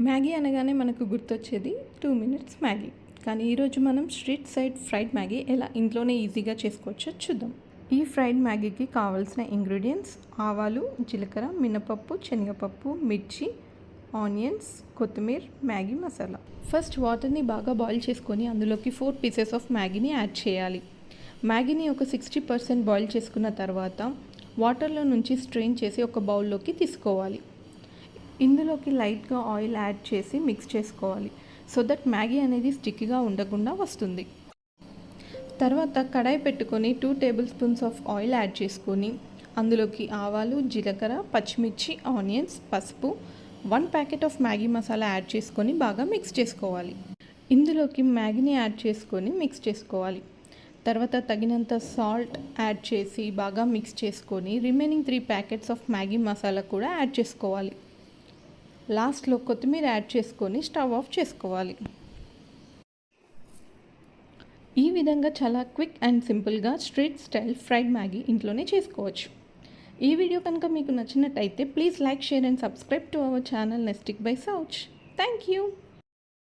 Maggi అనగానే మనకు గుర్తొచ్చేది 2 మినిట్స్ మ్యాగీ. కానీ ఈరోజు మనం స్ట్రీట్ సైడ్ ఫ్రైడ్ మ్యాగీ ఎలా ఇంట్లోనే ఈజీగా చేసుకోవచ్చో చూద్దాం. ఈ ఫ్రైడ్ మ్యాగీకి కావాల్సిన ఇంగ్రీడియంట్స్ ఆవాలు, జీలకర్ర, మినపప్పు, శనగపప్పు, మిర్చి, ఆనియన్స్, కొత్తిమీర, మ్యాగీ మసాలా. ఫస్ట్ వాటర్ని బాగా బాయిల్ చేసుకొని అందులోకి 4 పీసెస్ ఆఫ్ మ్యాగీని యాడ్ చేయాలి. మ్యాగీని ఒక 60% బాయిల్ చేసుకున్న తర్వాత వాటర్లో నుంచి స్ట్రెయిన్ చేసి ఒక బౌల్లోకి తీసుకోవాలి. ఇందులోకి లైట్గా ఆయిల్ యాడ్ చేసి మిక్స్ చేసుకోవాలి సో దట్ మ్యాగీ అనేది స్టిక్కీగా ఉండకుండా వస్తుంది. తర్వాత కడాయి పెట్టుకొని 2 table spoons of oil add చేసుకొని అందులోకి ఆవాలు, జీలకర్ర, పచ్చిమిర్చి, ఆనియన్స్, పసుపు, 1 packet of Maggi masala add చేసుకొని బాగా మిక్స్ చేసుకోవాలి. ఇందులోకి మ్యాగీని యాడ్ చేసుకొని మిక్స్ చేసుకోవాలి. తర్వాత తగినంత సాల్ట్ యాడ్ చేసి బాగా మిక్స్ చేసుకొని remaining 3 packets of Maggi masala కూడా యాడ్ చేసుకోవాలి. లాస్ట్లో కొత్తిమీర యాడ్ చేసుకొని స్టవ్ ఆఫ్ చేసుకోవాలి. ఈ విధంగా చాలా క్విక్ అండ్ సింపుల్గా స్ట్రీట్ స్టైల్ ఫ్రైడ్ మ్యాగీ ఇంట్లోనే చేసుకోవచ్చు. ఈ వీడియో కనుక మీకు నచ్చినట్టయితే please like, share and subscribe to our channel నెస్టిక్ బై సౌచ్. Thank you.